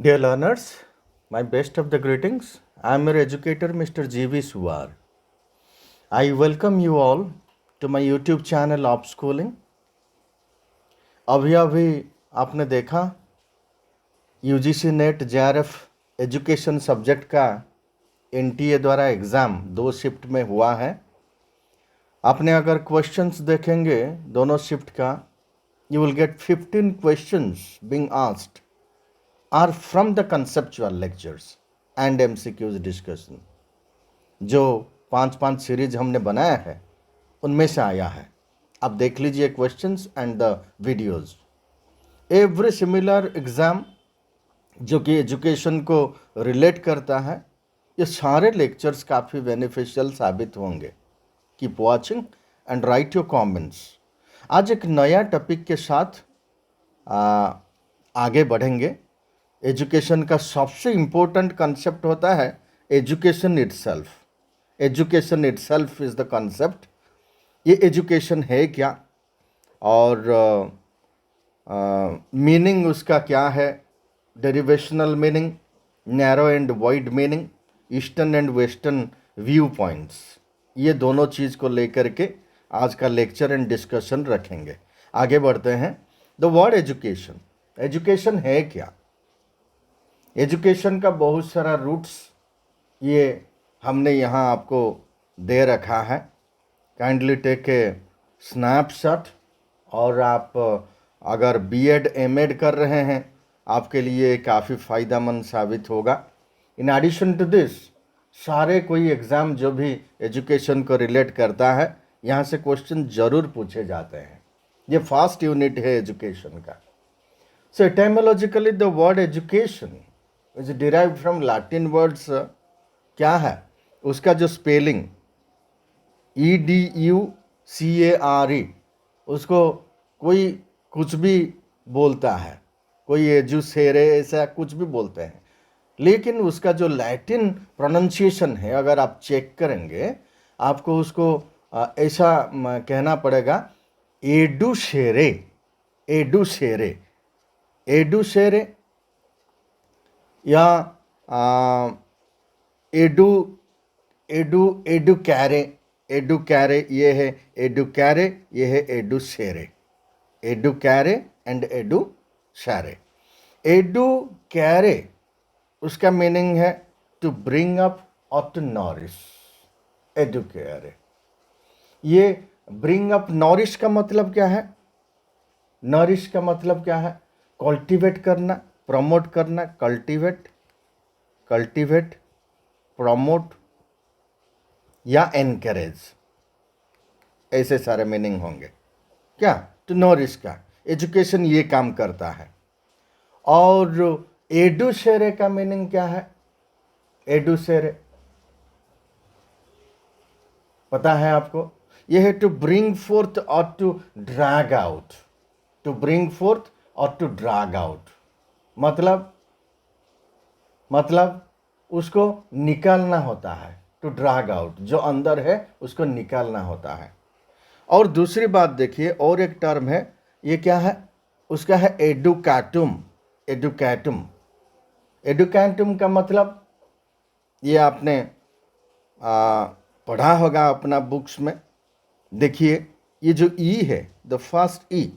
Dear learners, my best of the greetings. I am your educator, Mr. G.V. Suwar. I welcome you all to my YouTube channel op schooling. अभी अभी आपने देखा UGC net JRF education subject का NTA द्वारा exam 2 shift में हुआ है। आपने अगर क्वेश्चंस देखेंगे दोनों शिफ्ट का, you will get 15 questions being asked are from the conceptual lectures and MCQs discussion. जो 5-5 सीरीज हमने बनाया है उनमें से आया है। आप देख लीजिए questions and the videos. Every similar exam जो कि एजुकेशन को रिलेट करता है, ये सारे लेक्चर्स काफ़ी बेनिफिशियल साबित होंगे। Keep watching and right your comments. आज एक नया टॉपिक के साथ आगे बढ़ेंगे। एजुकेशन का सबसे इम्पोर्टेंट कंसेप्ट होता है education itself. Education itself is the concept. ये एजुकेशन है क्या और मीनिंग उसका क्या है, derivational meaning, narrow and wide meaning, eastern and western view points, ये दोनों चीज़ को लेकर के आज का लेक्चर एंड डिस्कशन रखेंगे। आगे बढ़ते हैं। द वर्ड एजुकेशन, एजुकेशन है क्या? एजुकेशन का बहुत सारा रूट्स ये हमने यहाँ आपको दे रखा है। Kindly take a snapshot. और आप अगर बीएड एमएड कर रहे हैं, आपके लिए काफ़ी फ़ायदेमंद साबित होगा। इन एडिशन टू दिस, सारे कोई एग्ज़ाम जो भी एजुकेशन को रिलेट करता है, यहाँ से क्वेश्चन ज़रूर पूछे जाते हैं। ये फर्स्ट यूनिट है एजुकेशन का। So etymologically the word education is derived from Latin words. क्या है उसका जो स्पेलिंग EDUCARE, उसको कोई कुछ भी बोलता है, कोई एजुसेरे ऐसा कुछ भी बोलते हैं, लेकिन उसका जो लैटिन प्रोनाउंसिएशन है, अगर आप चेक करेंगे आपको उसको ऐसा कहना पड़ेगा एडुसेरे। एडुसेरे, एडुसेरे या एडू एडू एडुकैरे। एडुकैरे ये है एडुकैरे, ये है एडुसेरे। एडुकैरे एंड एडुसेरे। एडुकैरे उसका मीनिंग है टू ब्रिंग अप और टू नॉरिश। एडुकैरे, ये ब्रिंग अप, नॉरिश का मतलब क्या है? नॉरिश का मतलब क्या है? कल्टीवेट करना, प्रमोट करना। कल्टीवेट, कल्टीवेट, प्रमोट या एनकरेज, ऐसे सारे मीनिंग होंगे। क्या? टू नॉरिश का एजुकेशन ये काम करता है। और एडुसेरे का मीनिंग क्या है? एडुसेरे पता है आपको? यह है टू ब्रिंग फोर्थ और to drag out. To bring forth और टू ड्रैग आउट मतलब उसको निकालना होता है। टू ड्रैग आउट, जो अंदर है उसको निकालना होता है। और दूसरी बात देखिए, और एक टर्म है, ये क्या है? उसका है एडुकैटुम। एडुकैटुम, एडुकैटुम का मतलब ये आपने पढ़ा होगा अपना बुक्स में। देखिए ये जो ई है, the first E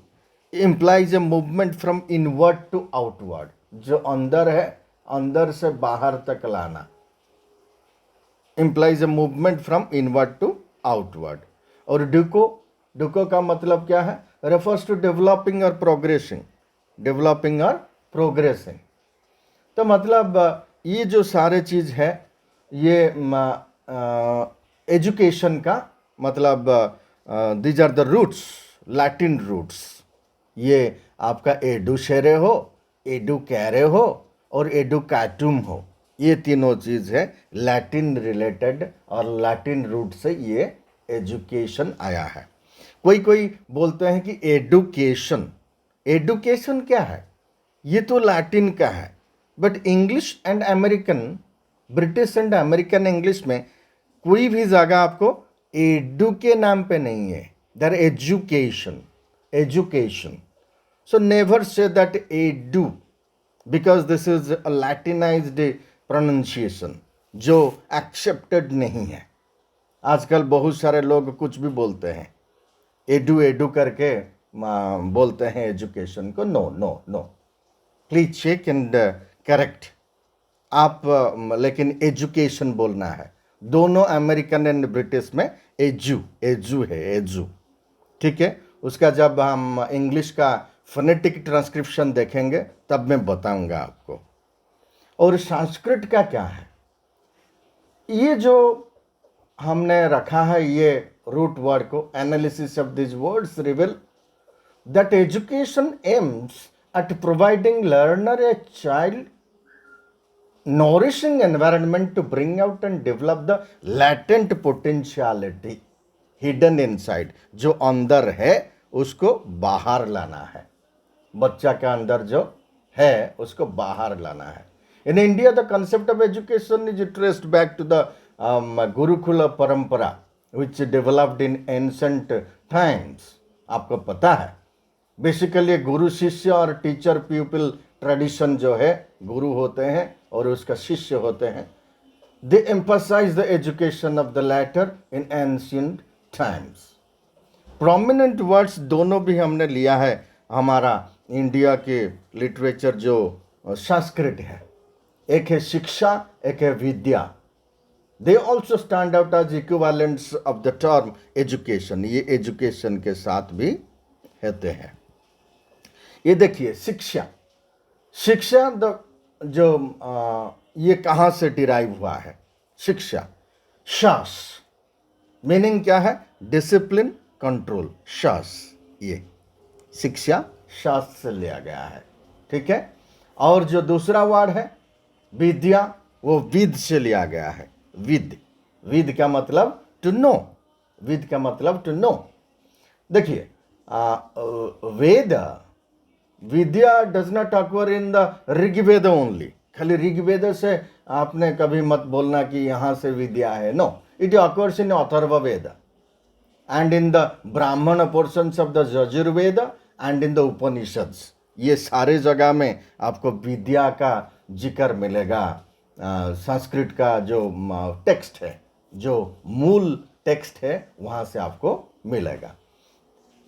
implies a movement from inward to outward. जो अंदर है, अंदर से बाहर तक लाना, implies a movement from inward to outward. और डुको, डुको का मतलब क्या है? रेफर्स टू डेवलपिंग और प्रोग्रेसिंग। डेवलपिंग और प्रोग्रेसिंग। तो मतलब ये जो सारे चीज़ है, ये एजुकेशन का मतलब these are the roots, Latin roots. ये आपका एडुसेरे हो, एडुकैरे हो और एडुकैटुम हो, ये तीनों चीज़ है लैटिन रिलेटेड, और लैटिन रूट से ये एजुकेशन आया है। कोई कोई बोलते हैं कि एडुकेशन। एडुकेशन क्या है? ये तो लैटिन का है, but English and American, British and American English में कोई भी जगह आपको एडू के नाम पे नहीं है। दर education, education. So never say that edu, because this is a Latinised pronunciation जो एक्सेप्टेड नहीं है। आजकल बहुत सारे लोग कुछ भी बोलते हैं, एडू एडू करके बोलते हैं एजुकेशन को। No no no, please check and correct. आप लेकिन एजुकेशन बोलना है। दोनों अमेरिकन एंड ब्रिटिश में एजू एजू है, एजू, ठीक है। उसका जब हम इंग्लिश का फोनेटिक ट्रांसक्रिप्शन देखेंगे तब मैं बताऊंगा आपको। और संस्कृत का क्या है, ये जो हमने रखा है ये रूट वर्ड को, analysis of this words reveal that education AIIMS at providing learner a child nourishing environment to bring out and develop the latent potentiality hidden inside। जो अंदर है उसको बाहर लाना है, बच्चा के अंदर जो है उसको बाहर लाना है। In India the concept of education is traced back to the gurukul parampara which developed in ancient times. आपको पता है बेसिकली गुरु शिष्य और टीचर पीपल ट्रेडिशन जो है, गुरु होते हैं और उसका शिष्य होते हैं। They emphasise the education of the latter in ancient times. Prominent words दोनों भी हमने लिया है हमारा इंडिया के लिटरेचर जो संस्कृत है। एक है शिक्षा, एक है विद्या। They also stand out as equivalents of the term education. ये एजुकेशन के साथ भी होते हैं। ये देखिए शिक्षा, शिक्षा जो ये कहाँ से डिराइव हुआ है? शिक्षा, शास मीनिंग क्या है? Discipline, control. शास, ये शिक्षा शास्त्र से लिया गया है, ठीक है। और जो दूसरा वर्ड है विद्या, वो विद से लिया गया है। विद, विद का मतलब टू नो, विद का मतलब टू नो। देखिए Veda, vidya does not occur in the Rigveda only. खाली ऋग्वेद से आपने कभी मत बोलना कि यहाँ से विद्या है। No, it occurs in Atharvaveda and in the Brahmana portions of the Yajurveda and in the Upanishads. ये सारे जगह में आपको विद्या का जिक्र मिलेगा। संस्कृत का जो टेक्स्ट है, जो मूल टेक्स्ट है, वहाँ से आपको मिलेगा।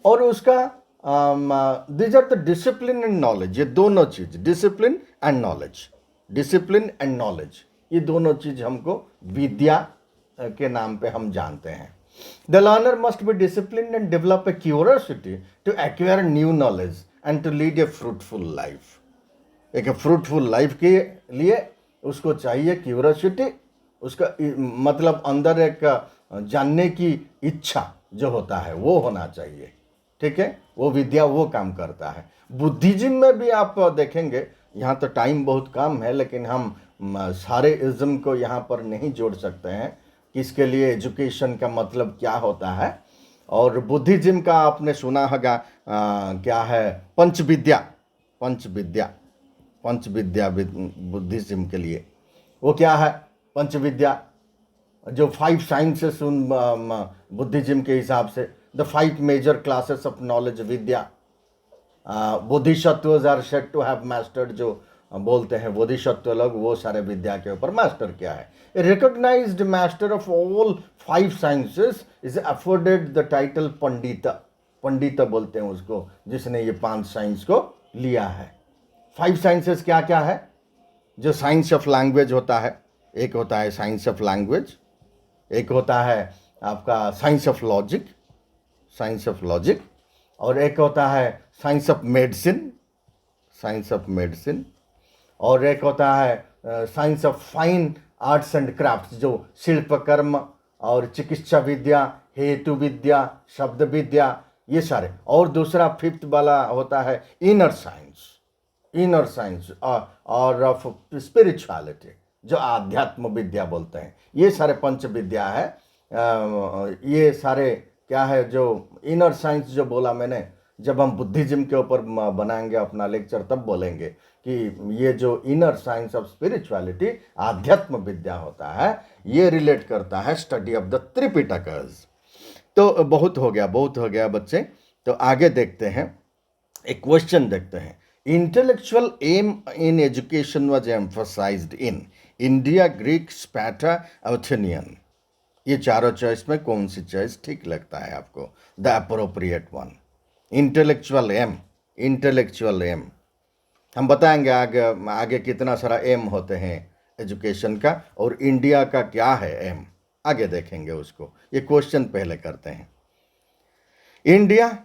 और उसका these are the discipline and knowledge. ये दोनों चीज, discipline and knowledge, discipline and knowledge, ये दोनों चीज हमको विद्या के नाम पे हम जानते हैं। The learner must be discipline and develop a curiosity to acquire new knowledge and to lead a fruitful life. एक फ्रूटफुल लाइफ के लिए उसको चाहिए क्यूरियोसिटी, उसका मतलब अंदर एक जानने की इच्छा जो होता है वो होना चाहिए, ठीक है। वो विद्या वो काम करता है। बुद्धिज्म में भी आप देखेंगे, यहाँ तो टाइम बहुत कम है लेकिन हम सारे इज्म को यहाँ पर नहीं जोड़ सकते हैं कि इसके लिए एजुकेशन का मतलब क्या होता है। और बुद्धिज्म का आपने सुना होगा क्या है? पंचविद्या, पंचविद्या, पंचविद्या बुद्धिज्म के लिए। वो क्या है पंचविद्या? जो 5 साइंसेस उन बुद्धिज्म के हिसाब से, the 5 major classes of knowledge vidya. Bodhisattva are said to have mastered, जो बोलते हैं बोधिसत्व लोग, वो सारे विद्या के ऊपर मास्टर क्या है। Recognised master of all 5 sciences is afforded the title pandit. पंडित बोलते हैं उसको जिसने ये 5 साइंस को लिया है। 5 साइंसेस क्या क्या है? जो साइंस ऑफ लैंग्वेज होता है, एक होता है साइंस ऑफ लैंग्वेज, एक होता है आपका science of logic, science of logic, और एक होता है science of medicine, science of medicine, और एक होता है science of fine arts and crafts, जो शिल्पकर्म और चिकित्सा विद्या, हेतु विद्या, शब्द विद्या, ये सारे। और दूसरा 5th वाला होता है इनर साइंस, इनर साइंस और ऑफ स्पिरिचुअलिटी, जो आध्यात्म विद्या बोलते हैं। ये सारे पंच विद्या है। ये सारे क्या है? जो इनर साइंस जो बोला मैंने, जब हम बुद्धिज्म के ऊपर बनाएंगे अपना लेक्चर तब बोलेंगे कि ये जो इनर साइंस ऑफ स्पिरिचुअलिटी, आध्यात्म विद्या होता है, ये रिलेट करता है स्टडी ऑफ द त्रिपिटकस। तो बहुत हो गया, बहुत हो गया बच्चे। तो आगे देखते हैं, एक क्वेश्चन देखते हैं Intellectual aim in education was emphasized in India, Greek, Sparta, Athenian. ये चारों चॉइस में कौन सी चॉइस ठीक लगता है आपको? The appropriate one. Intellectual aim, intellectual aim हम बताएंगे आगे आगे कितना सारा एम होते हैं एजुकेशन का, और इंडिया का क्या है एम आगे देखेंगे उसको। ये क्वेश्चन पहले करते हैं। इंडिया,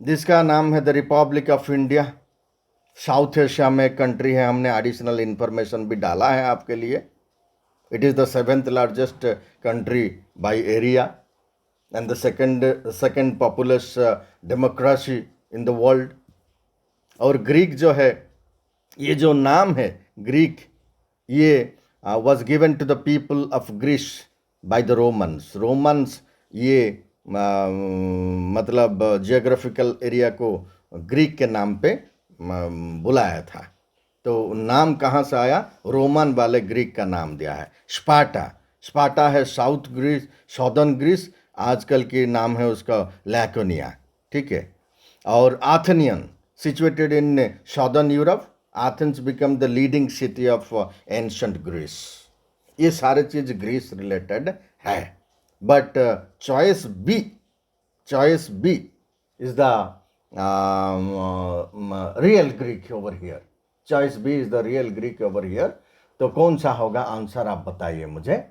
जिसका नाम है the Republic of India, south Asia में एक कंट्री है। हमने एडिशनल इंफॉर्मेशन भी डाला है आपके लिए। It is the 7th largest country by area and the second populous democracy in the world. और ग्रीक जो है, ये जो नाम है ग्रीक, ये was given to the people of Greece by the Romans. Romans ये मतलब जियोग्राफिकल एरिया को ग्रीक के नाम पे बुलाया था। तो नाम कहाँ से आया? रोमन वाले ग्रीक का नाम दिया है। स्पार्टा, स्पार्टा है साउथ ग्रीस, सॉदर्न ग्रीस, आजकल की नाम है उसका लैकोनिया, ठीक है। और Athenian, situated in southern Europe, Athens become the leading city of ancient Greece. ये सारे चीज ग्रीस रिलेटेड है। But choice B is the real Greek over here. Choice B is the real Greek over here. तो कौन सा होगा answer, आप बताइए मुझे,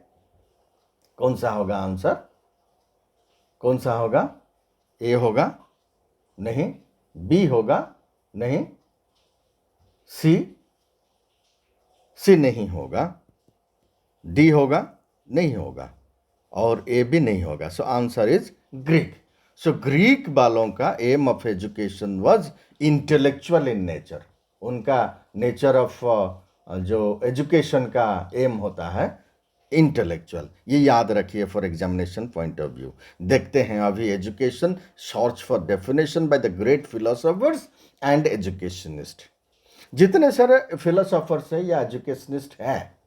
कौन सा होगा आंसर? कौन सा होगा? ए होगा? नहीं। बी होगा? नहीं। सी नहीं होगा। डी होगा? नहीं होगा। और ए भी नहीं होगा। So answer is Greek. So Greek वालों का aim of education was intellectual in nature. उनका नेचर ऑफ जो एजुकेशन का एम होता है इंटेलेक्चुअल। ये याद रखिए for examination point of view. देखते हैं अभी education search for definition by the great philosophers and educationist. जितने सारे फिलोसोफर्स हैं या एजुकेशनिस्ट हैं,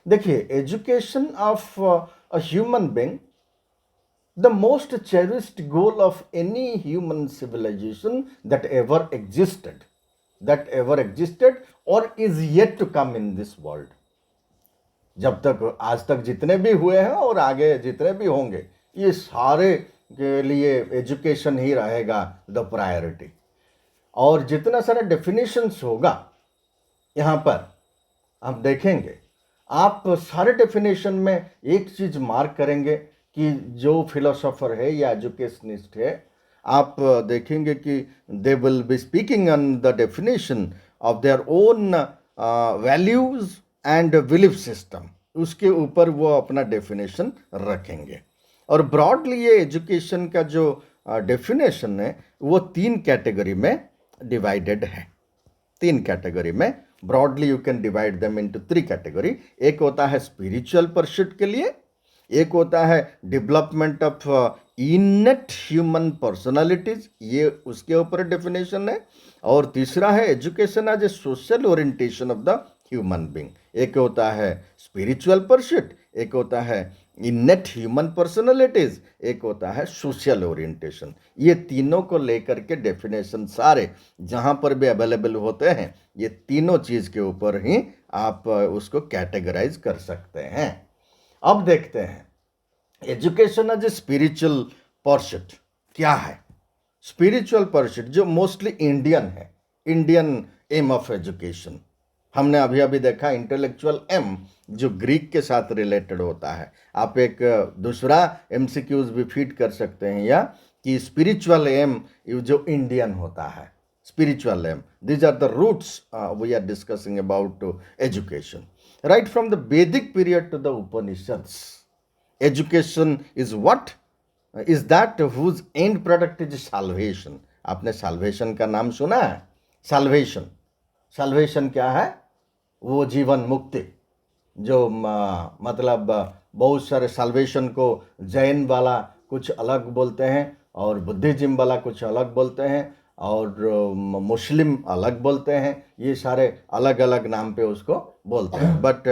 देखिए education of a human being, the most cherished goal of any human civilization that ever existed or is yet to come in this world. जब तक आज तक जितने भी हुए हैं और आगे जितने भी होंगे, ये सारे के लिए एजुकेशन ही रहेगा द प्रायोरिटी। और जितना सारा डेफिनेशंस होगा यहाँ पर हम देखेंगे, आप सारे डेफिनेशन में एक चीज मार्क करेंगे कि जो फिलोसोफर है या एजुकेशनिस्ट है, आप देखेंगे कि they will be speaking on the definition of their own values and belief system. उसके ऊपर वो अपना डेफिनेशन रखेंगे। और ब्रॉडली ये एजुकेशन का जो डेफिनेशन है वो 3 कैटेगरी में डिवाइडेड है। 3 कैटेगरी में broadly you can divide them into 3 category. एक होता है स्पिरिचुअल परस्यूट के लिए, एक होता है development of innate human personalities, ये उसके ऊपर डेफिनेशन है। और तीसरा है education as a social orientation of the human being. एक होता है स्पिरिचुअल परस्यूट, एक होता है इनेट ह्यूमन पर्सनालिटीज, एक होता है सोशल ओरिएंटेशन। ये तीनों को लेकर के डेफिनेशन सारे जहाँ पर भी अवेलेबल होते हैं, ये तीनों चीज़ के ऊपर ही आप उसको कैटेगराइज कर सकते हैं। अब देखते हैं education as a spiritual pursuit क्या है। स्पिरिचुअल परस्यूट जो मोस्टली इंडियन है, इंडियन एम ऑफ एजुकेशन, हमने अभी अभी देखा इंटेलेक्चुअल एम जो ग्रीक के साथ रिलेटेड होता है। आप एक दूसरा एमसीक्यूज भी फीड कर सकते हैं या कि स्पिरिचुअल एम जो इंडियन होता है, spiritual aim, these are the roots we are discussing about education. Right from the Vedic period to the Upanishads, education is what? Is that whose end product is salvation. आपने salvation का नाम सुना है? salvation क्या है? वो जीवन मुक्ति जो मतलब बहुत सारे salvation को जैन वाला कुछ अलग बोलते हैं और बुद्धिज्म वाला कुछ अलग बोलते हैं और मुस्लिम अलग बोलते हैं। ये सारे अलग अलग नाम पे उसको बोलते हैं। But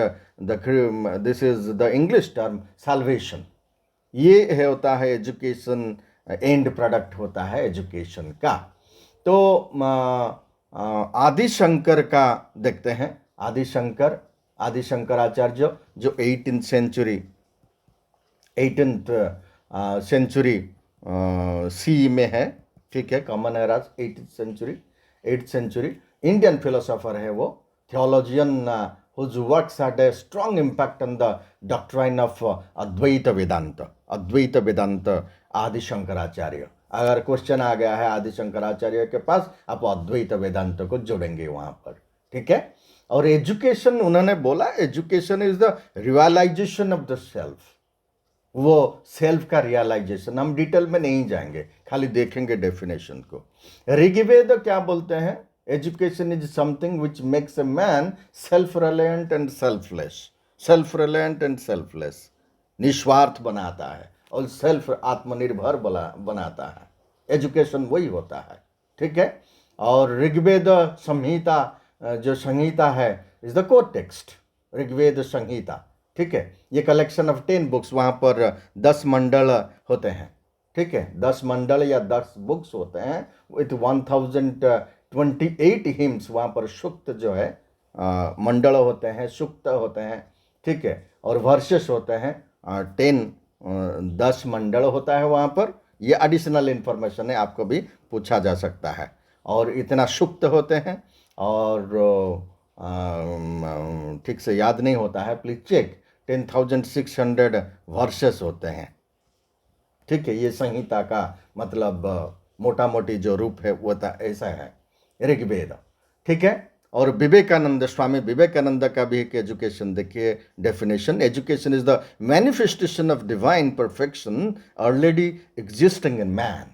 this is the English term salvation. ये होता है एजुकेशन, एंड प्रोडक्ट होता है एजुकेशन का। तो आदि शंकर का देखते हैं। आदि शंकराचार्य जो 18th सेंचुरी सी में है, ठीक है, common eras 8th century Indian philosopher है वो, theologian whose works had a strong impact on the doctrine of अद्वैत वेदांत आदि शंकराचार्य। अगर क्वेश्चन आ गया है आदि शंकराचार्य के पास, आप अद्वैत वेदांत को जोड़ेंगे वहां पर, ठीक है। और एजुकेशन उन्होंने बोला, education is the realization of the self, वो सेल्फ का रियलाइजेशन। हम डिटेल में नहीं जाएंगे, खाली देखेंगे डेफिनेशन को। ऋग्वेद क्या बोलते हैं? Education is something which makes a man self reliant and selfless, निस्वार्थ बनाता है और सेल्फ आत्मनिर्भर बनाता है। एजुकेशन वही होता है, ठीक है। और ऋग्वेद संहिता जो संहिता है is the core text, Rigveda Samhita, ठीक है। ये कलेक्शन ऑफ 10 बुक्स, वहाँ पर 10 मंडल होते हैं, ठीक है। 10 मंडल या 10 बुक्स होते हैं विथ 1028 हिम्स। वहाँ पर सूक्त जो है मंडल होते हैं, सूक्त होते हैं, ठीक है। और वर्सेस होते हैं 10 मंडल होता है वहाँ पर। ये एडिशनल इन्फॉर्मेशन है, आपको भी पूछा जा सकता है। और इतना सूक्त होते हैं, और ठीक से याद नहीं होता है, प्लीज चेक। 10,600 वर्सेस होते हैं, ठीक है। ये संहिता का मतलब मोटा मोटी जो रूप है वो ऐसा है ऋग्वेद, ठीक है। और विवेकानंद, स्वामी विवेकानंद का भी एक एजुकेशन देखिए definition. Education is the manifestation of divine perfection already existing in man,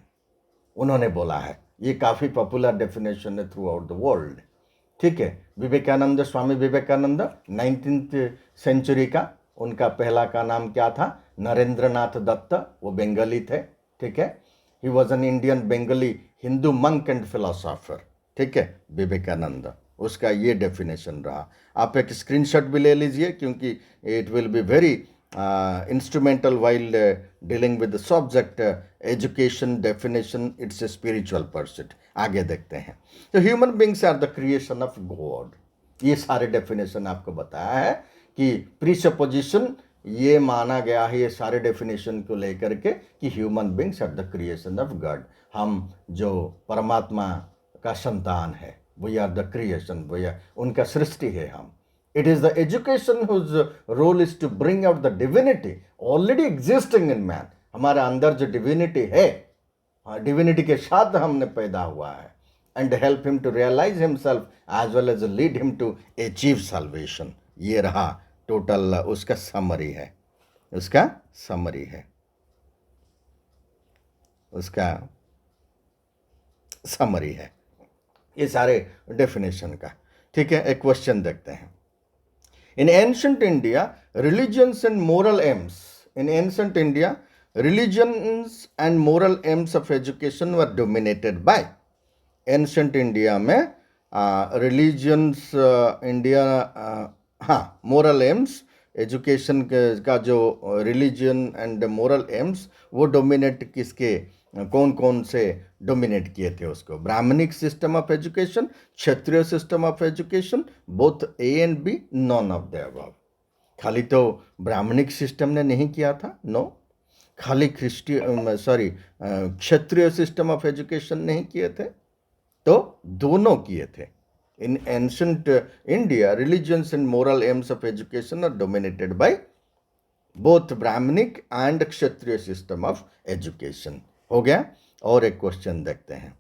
उन्होंने बोला है। ये काफ़ी पॉपुलर डेफिनेशन है थ्रू आउट द वर्ल्ड, ठीक है। विवेकानंद, स्वामी विवेकानंद 19th सेंचुरी का, उनका पहला का नाम क्या था? नरेंद्रनाथ दत्त, वो बंगाली थे, ठीक है। ही was an Indian Bengali Hindu monk and philosopher, ठीक है, विवेकानंद। उसका ये डेफिनेशन रहा। आप एक स्क्रीनशॉट भी ले लीजिए, क्योंकि it will be very instrumental while dealing with the subject education definition. It's a spiritual pursuit. आगे देखते हैं। तो human beings are the creation of God. ये सारे डेफिनेशन आपको बताया है कि प्रीसपोजिशन ये माना गया है, ये सारे डेफिनेशन को लेकर के, कि human beings are the creation of God. हम जो परमात्मा का संतान है, वी आर द क्रिएशन, उनका सृष्टि है हम। It is the education whose role is to bring out the divinity already existing in man. हमारे अंदर जो डिविनिटी है, डिविनिटी के साथ हमने पैदा हुआ है, and help him to realize himself as well as lead him to achieve salvation. ये रहा टोटल उसका समरी है, उसका समरी है, उसका समरी है ये सारे डेफिनेशन का, ठीक है। एक क्वेश्चन देखते हैं। In ancient India religions and moral aims, in ancient India religions and moral aims of education were dominated by. Ancient India में रिलीजन्स इंडिया, हाँ, मोरल एम्स, एजुकेशन का जो रिलीजन एंड मोरल एम्स, वो dominate किसके, कौन कौन से dominate किए थे उसको? Brahmanic system of education, Kshatriya system of education, both A and B, none of the above. खाली तो ब्राह्मणिक सिस्टम ने नहीं किया था, नो। खाली क्षत्रिय सिस्टम ऑफ एजुकेशन नहीं किए थे, तो दोनों किए थे। In ancient India, religions and moral aims of education are dominated by both Brahminic and Kshatriya system of education. हो गया। और एक क्वेश्चन देखते हैं।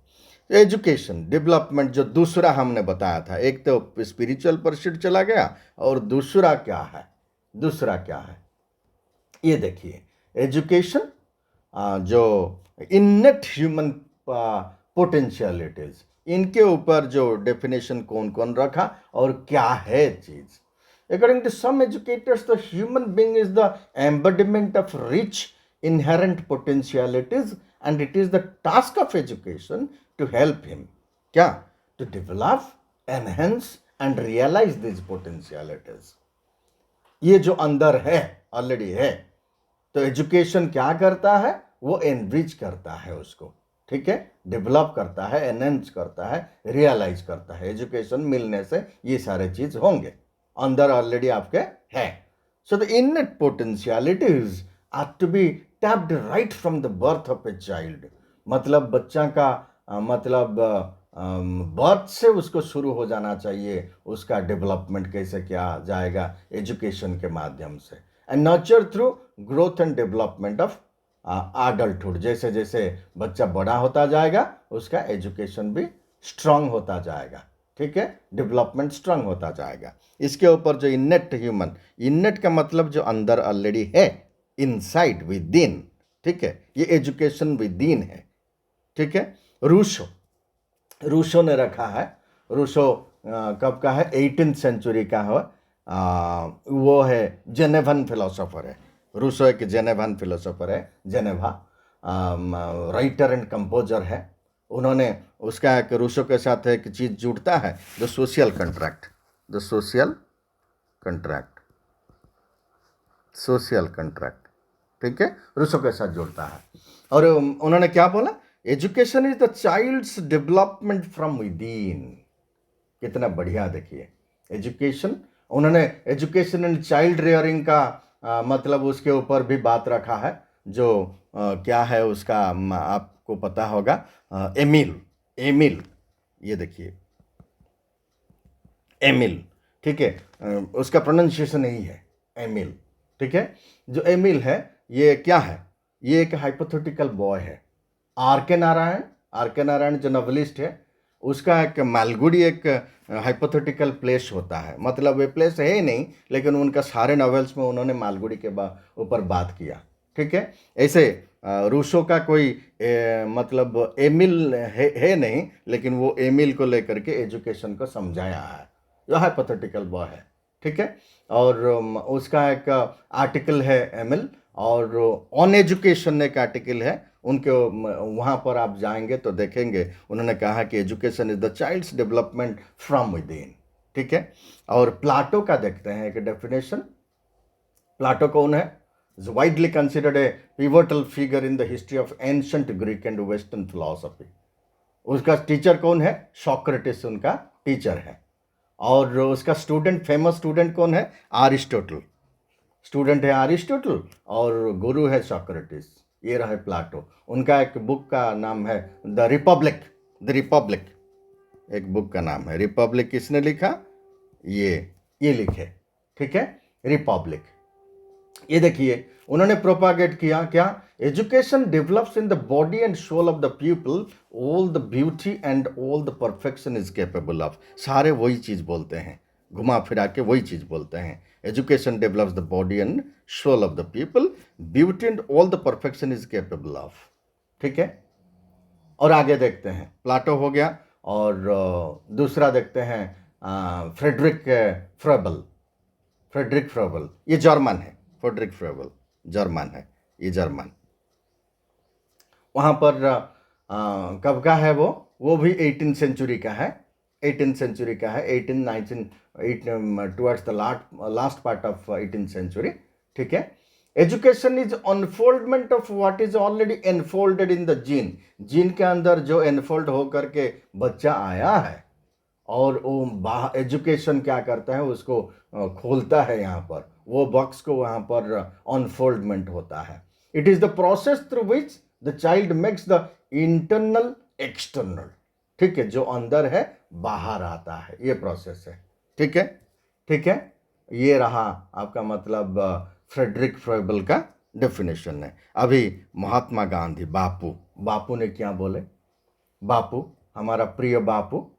एजुकेशन डेवलपमेंट जो दूसरा हमने बताया था, एक तो स्पिरिचुअल परस्यूट चला गया, और दूसरा क्या है? दूसरा क्या है ये देखिए। एजुकेशन जो इनेट ह्यूमन पोटेंशियलिटीज, इनके ऊपर जो डेफिनेशन कौन कौन रखा और क्या है चीज। According to some educators, the human being is the embodiment of rich inherent potentialities, and it is the task of education to help him, क्या, to develop, enhance and realize this potentialities. ये जो अंदर है, already है, तो education क्या करता है? वो एनरिच करता है उसको, ठीक है, डेवलप करता है, एनहेंस करता है, रियलाइज करता है। एजुकेशन मिलने से ये सारे चीज होंगे, अंदर ऑलरेडी आपके है। So the innate potentialities are to be tapped right from the birth of a child. मतलब बच्चा का मतलब बर्थ से उसको शुरू हो जाना चाहिए, उसका डेवलपमेंट कैसे किया जाएगा, एजुकेशन के माध्यम से। And nurture through growth and development of adulthood. जैसे जैसे बच्चा बड़ा होता जाएगा उसका एजुकेशन भी स्ट्रांग होता जाएगा, ठीक है, डेवलपमेंट स्ट्रांग होता जाएगा। इसके ऊपर जो इन्नेट ह्यूमन, इन्नेट का मतलब जो अंदर ऑलरेडी है, इनसाइड, विद इन, ठीक है, ये एजुकेशन विद इन है, ठीक है। रूसो ने रखा है, रूसो कब का है, 18th सेंचुरी का है। वो है जेनेवन फिलोसोफर है, रूसो एक जेनेवन फिलोसोफर है, जेनेवा राइटर एंड कंपोजर है। उन्होंने उसका एक रूसो के साथ एक चीज जुड़ता है, the social contract, the social contract, social contract, ठीक है, रूसो के साथ जुड़ता है। और उन्होंने क्या बोला, education is the child's development from within. कितना बढ़िया, देखिए एजुकेशन, उन्होंने एजुकेशन एंड चाइल्ड रेयरिंग का मतलब उसके ऊपर भी बात रखा है, जो क्या है उसका आपको पता होगा, एमिल, एमिल, ये देखिए एमिल, ठीक है, उसका प्रोनाउंसिएशन यही है, एमिल, ठीक है। जो एमिल है ये क्या है, ये एक हाइपोथेटिकल बॉय है। आर के नारायण, आर के नारायण जो नॉवेलिस्ट है, उसका एक मालगुडी एक हाइपोथेटिकल प्लेस होता है, मतलब वे प्लेस है ही नहीं, लेकिन उनका सारे नॉवेल्स में उन्होंने मालगुडी के ऊपर बात किया, ठीक है। ऐसे रूसो का कोई मतलब एमिल है नहीं, लेकिन वो एमिल को लेकर के एजुकेशन को समझाया है, जो हाइपोथेटिकल बॉय है, ठीक है। और उसका एक आर्टिकल है एमिल, और ऑन एजुकेशन एक आर्टिकल है उनके, वहाँ पर आप जाएंगे तो देखेंगे उन्होंने कहा कि education is the child's development from within, ठीक है। और प्लाटो का देखते हैं एक डेफिनेशन। प्लाटो कौन है, is widely considered a pivotal figure in the history of ancient Greek and western philosophy. उसका टीचर कौन है, सॉक्रेटिस उनका टीचर है। और उसका स्टूडेंट, फेमस स्टूडेंट कौन है, अरिस्टोटल, स्टूडेंट है अरिस्टोटल और गुरु है सॉक्रेटिस। ये रहे प्लाटो। उनका एक बुक का नाम है द रिपब्लिक, द रिपब्लिक एक बुक का नाम है। रिपब्लिक किसने लिखा, ये लिखे, ठीक है, रिपब्लिक। ये देखिए उन्होंने प्रोपागेट किया क्या, education develops in the body and soul of the people all the beauty and all the perfection is capable of. सारे वही चीज बोलते हैं, घुमा फिरा के वही चीज बोलते हैं, education develops the body and soul of the people, beauty and all the perfection is capable of, ठीक है। और आगे देखते हैं, प्लाटो हो गया, और दूसरा देखते हैं फ्रेडरिक फ्रेबल, फ्रेडरिक फ्रेबल, ये जर्मन है, फ्रेडरिक फ्रेबल जर्मन है, ये जर्मन। वहाँ पर कब का है वो भी 18th सेंचुरी का है, 18th सेंचुरी का है, 18 towards the last part of 18th century, ठीक है। Education is unfoldment of what is already enfolded in the gene. Gene के अंदर जो एनफोल्ड होकर के बच्चा आया है, और वो एजुकेशन क्या करता है, उसको खोलता है, यहाँ पर वो बॉक्स को वहाँ पर अनफोल्डमेंट होता है। It is the process through which the child makes the internal external, ठीक है, जो अंदर है बाहर आता है, ये प्रोसेस है, ठीक है, ठीक है। ये रहा आपका मतलब फ्रेडरिक फ्रेबल का डेफिनेशन है। अभी महात्मा गांधी, बापू ने क्या बोले, बापू हमारा प्रिय बापू,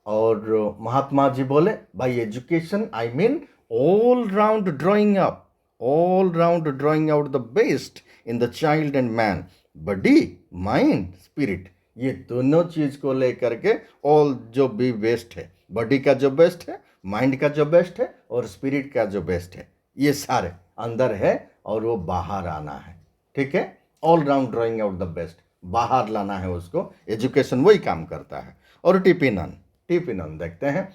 और महात्मा जी बोले bye education I mean all round drawing up, all round drawing out the best in the child and man, body mind spirit. ये दोनों चीज को लेकर के ऑल जो भी बेस्ट है, बॉडी का जो बेस्ट है, माइंड का जो बेस्ट है, और स्पिरिट का जो बेस्ट है, ये सारे अंदर है और वो बाहर आना है, ठीक है। All round drawing out the best, बाहर लाना है उसको, एजुकेशन वही काम करता है। और टिपिनन देखते हैं,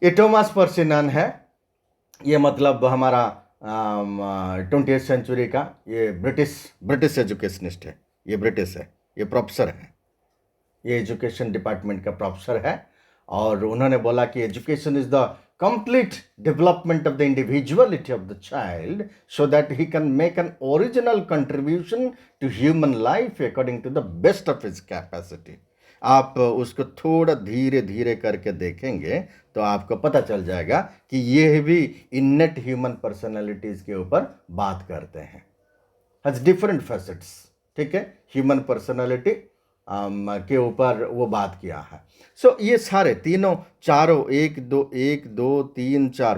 ये टॉमस पर्सिनन है, ये मतलब हमारा 20th सेंचुरी का, ये ब्रिटिश एजुकेशनिस्ट है, ये ब्रिटिश है, ये प्रोफेसर है, ये एजुकेशन डिपार्टमेंट का प्रोफेसर है, और उन्होंने बोला कि education is the complete development of the individuality of the child so that he can make an original contribution to human life according to the best of his capacity. आप उसको थोड़ा धीरे धीरे करके देखेंगे तो आपको पता चल जाएगा कि ये भी इन्नेट ह्यूमन पर्सनैलिटीज के ऊपर बात करते हैं, हैज डिफरेंट फैसेट्स, ठीक है, ह्यूमन पर्सनैलिटी के ऊपर वो बात किया है। सो ये सारे तीनों चारों एक दो तीन चार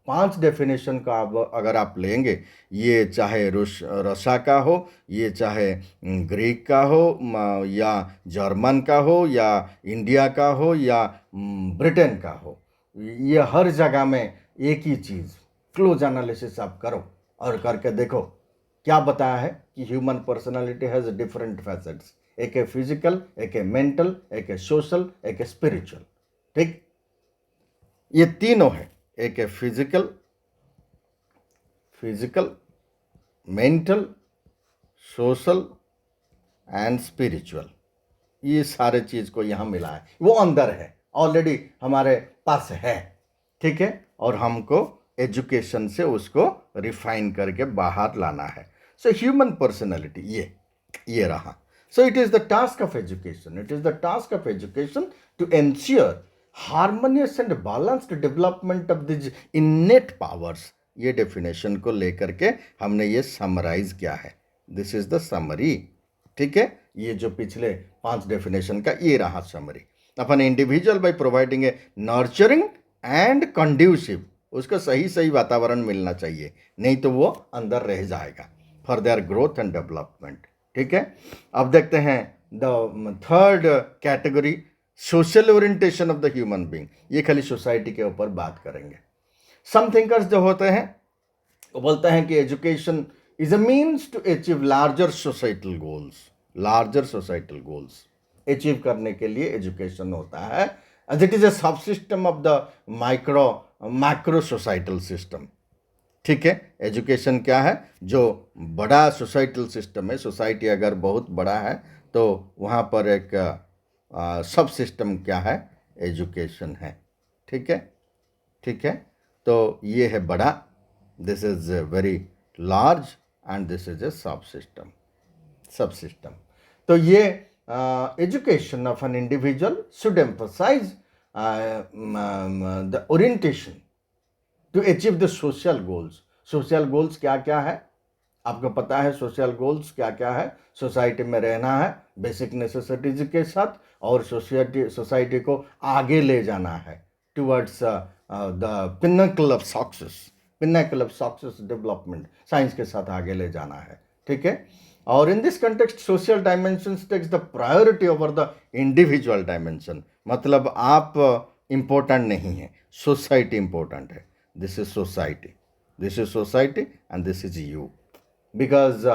पांच डेफिनेशन का अगर आप लेंगे, ये चाहे रसा का हो, ये चाहे ग्रीक का हो, या जर्मन का हो, या इंडिया का हो, या ब्रिटेन का हो, ये हर जगह में एक ही चीज़, क्लोज एनालिसिस आप करो और करके देखो क्या बताया है कि human personality has different facets, एक है फिजिकल, एक है मेंटल, एक है सोशल, एक है स्पिरिचुअल, ठीक, ये तीनों है, एक है physical, mental, social and spiritual, ये सारे चीज को यहाँ मिला है, वो अंदर है, ऑलरेडी हमारे पास है, ठीक है, और हमको एजुकेशन से उसको रिफाइन करके बाहर लाना है। सो ह्यूमन पर्सनैलिटी ये रहा। So it is the task of education. It is the task of education to ensure harmonious and balanced development of these innate powers. ये डेफिनेशन को लेकर के हमने ये समराइज किया है। दिस इज द समरी, ठीक है, ये जो पिछले 5 डेफिनेशन का ये रहा summary. Upon individual by providing A nurturing and conducive, उसको सही वातावरण मिलना चाहिए, नहीं तो वो अंदर रह जाएगा for their growth and development, ठीक है। अब देखते हैं the third category, social orientation of the human being. ये खाली सोसाइटी के ऊपर बात करेंगे। सम थिंकर्स जो होते हैं वो बोलते हैं कि education is a means to achieve larger societal goals achieve करने के लिए एजुकेशन होता है, एंड इट इज अ सब system of the macro societal system, ठीक है। एजुकेशन क्या है, जो बड़ा सोसाइटल सिस्टम है, सोसाइटी अगर बहुत बड़ा है तो वहाँ पर एक सब सिस्टम क्या है, एजुकेशन है, ठीक है। तो ये है बड़ा, this is very large and this is a sub system. तो ये education of an individual should emphasise the orientation to achieve the social goals. Social goals क्या क्या है, आपको पता है सोशल गोल्स क्या क्या है। सोसाइटी में रहना है बेसिक नेसेसिटीज के साथ, और सोसाइटी को आगे ले जाना है towards the pinnacle of success development, science के साथ आगे ले जाना है, ठीक है। और in this context social dimensions takes the priority over the individual dimension. मतलब आप इम्पोर्टेंट नहीं है, सोसाइटी इम्पोर्टेंट है। This is society and this is you, because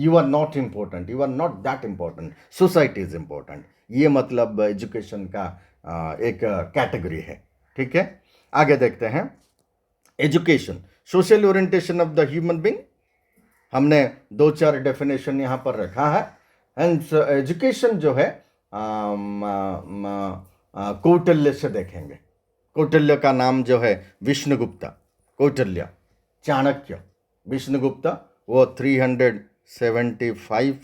you are not important, you are not that important, society is important। ये मतलब education का एक category है, ठीक है। आगे देखते हैं education, social orientation of the human being. हमने 2-4 डेफिनेशन यहाँ पर रखा है। एंड एजुकेशन जो है कौटिल्य से देखेंगे। कौटिल्य का नाम जो है विष्णुगुप्ता, कौटिल्य, चाणक्य, विष्णुगुप्ता, वो 375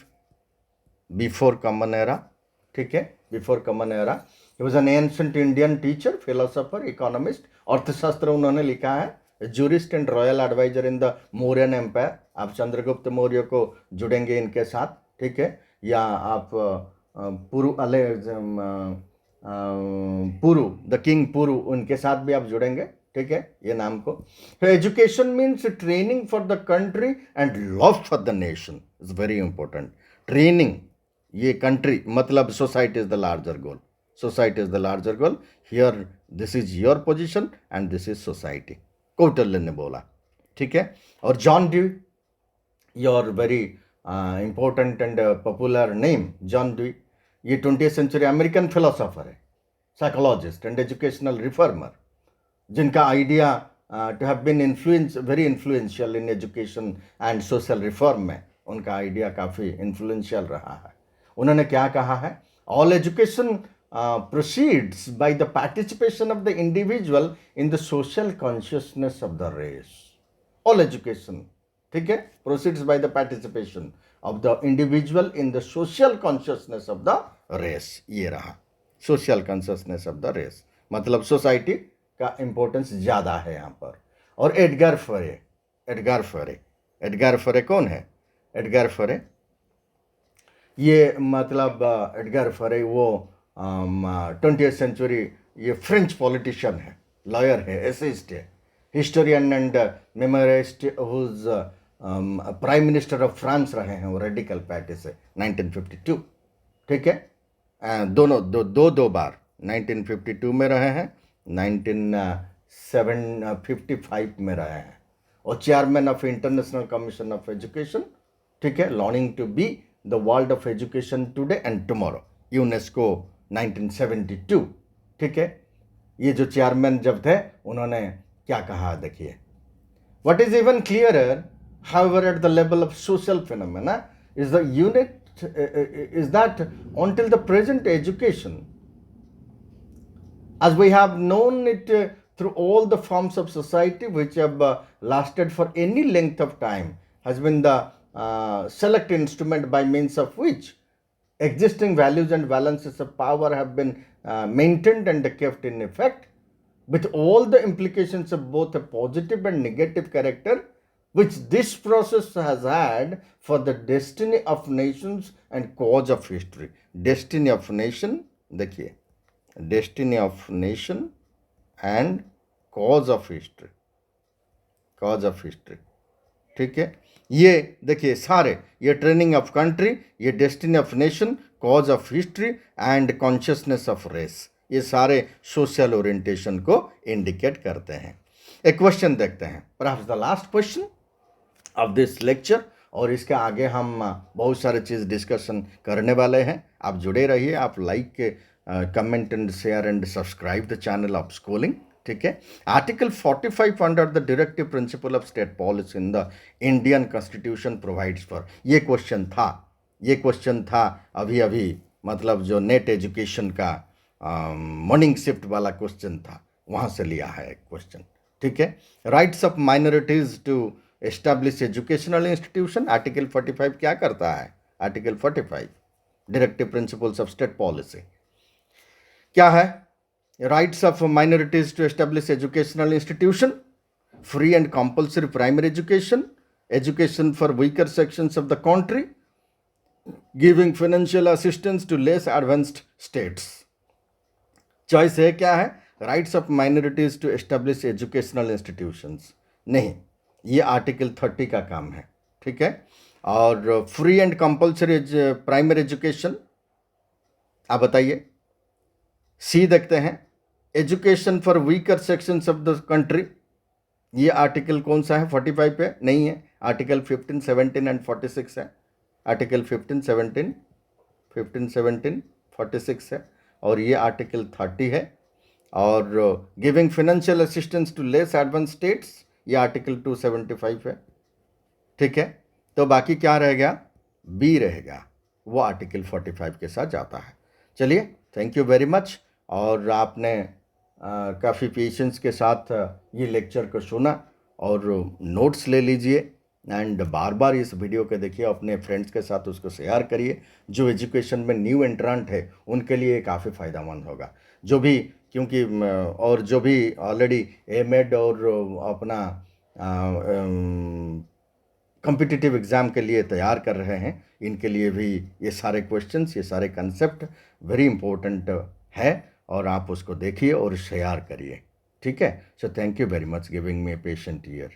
बिफोर कॉमन एरा, ठीक है, before common era. He was an ancient Indian teacher, philosopher, economist, Arthashastra उन्होंने लिखा है, jurist and royal adviser in the Mauryan empire. आप चंद्रगुप्त मौर्य को जुड़ेंगे इनके साथ, ठीक है, या आप पुरु, द किंग पुरु, उनके साथ भी आप जुड़ेंगे, ठीक है, ये नाम को। तो education means training for the country and love for the nation is very important. Training, ये कंट्री मतलब society is the larger goal, here this is your position and this is society, Kautilya ने बोला, ठीक है। और John Dewey, your very important and popular name, John Dewey, ये 20th century American philosopher है, psychologist and educational reformer, जिनका idea to have been very influential in education and social reform में उनका आइडिया काफ़ी इन्फ्लुएंशियल रहा है। उन्होंने क्या कहा है, All education proceeds by the participation of the individual in the social consciousness of the race. All education, ठीक है, proceeds by the participation of the individual in the social consciousness of the race. ये रहा social consciousness of the race, मतलब society का importance ज़्यादा है यहाँ पर. और एडगर फरे, एडगर फरे, एडगर फरे कौन है? एडगर फरे ये मतलब एडगर फरे वो 20th सेंचुरी ये फ्रेंच पॉलिटिशियन है, लॉयर है, एसेइस्ट है, historian and memoirist whose prime minister of France रहे हैं वो रेडिकल पार्टी से 1952. ठीक है, दोनों दो बार 1952 में रहे हैं, 1955 में रहे हैं, और chairman of International Commission of education. ठीक है, longing to be the world of education today and tomorrow, UNESCO 1972. ठीक है, ये जो चेयरमैन जब थे उन्होंने क्या कहा देखिए. What is even clearer, however, at the level of social phenomena is the unit is that until the present education, as we have known it through all the forms of society which have lasted for any length of time, has been the select instrument by means of which existing values and balances of power have been maintained and kept in effect, with all the implications of both a positive and negative character which this process has had for the destiny of nations and cause of history. Destiny of nation, देखिए, destiny of nation and cause of history, cause of history. ठीक है, ये देखिए सारे, ये training of country, ये destiny of nation, cause of history and consciousness of race, ये सारे सोशल ओरिएंटेशन को इंडिकेट करते हैं. एक क्वेश्चन देखते हैं, perhaps the last question of this lecture, और इसके आगे हम बहुत सारे चीज़ डिस्कशन करने वाले हैं. आप जुड़े रहिए, आप like comment and share and subscribe the channel of schooling. ठीक है, article 45 under the directive principle of state policy in the Indian constitution provides for, ये क्वेश्चन था अभी मतलब जो नेट एजुकेशन का मॉर्निंग शिफ्ट वाला क्वेश्चन था, वहाँ से लिया है एक क्वेश्चन. ठीक है, rights of minorities to establish educational institution, article 45 क्या करता है? Article 45 directive principles of state policy क्या है? Rights of minorities to establish educational institution, free and compulsory primary education, education for weaker sections of the country, giving financial assistance to less advanced states. Choice है क्या है? Rights of minorities to establish educational institutions. नहीं, ये article 30 का काम है. ठीक है, और free and compulsory primary education, आप बताइए. सी देखते हैं, education for weaker sections of the country, ये आर्टिकल कौन सा है? 45 पे नहीं है, आर्टिकल 15, 17 एंड 46 है. आर्टिकल 15, 17, 46 है, और ये आर्टिकल 30 है. और giving financial assistance to less advance states, ये आर्टिकल 275 है. ठीक है, तो बाकी क्या रहेगा? बी रहेगा, वो आर्टिकल 45 के साथ जाता है. चलिए, थैंक यू वेरी मच. और आपने काफ़ी पेशेंस के साथ ये लेक्चर को सुना, और नोट्स ले लीजिए, एंड बार बार इस वीडियो को देखिए, अपने फ्रेंड्स के साथ उसको शेयर करिए. जो एजुकेशन में न्यू एंट्रेंट है उनके लिए काफ़ी फ़ायदेमंद होगा, जो भी, क्योंकि और जो भी ऑलरेडी एमएड और अपना कॉम्पिटिटिव एग्ज़ाम के लिए तैयार कर रहे हैं, इनके लिए भी ये सारे क्वेश्चंस, ये सारे कंसेप्ट वेरी इंपॉर्टेंट है, और आप उसको देखिए और शेयर करिए. ठीक है, so thank you very much giving me a patient year.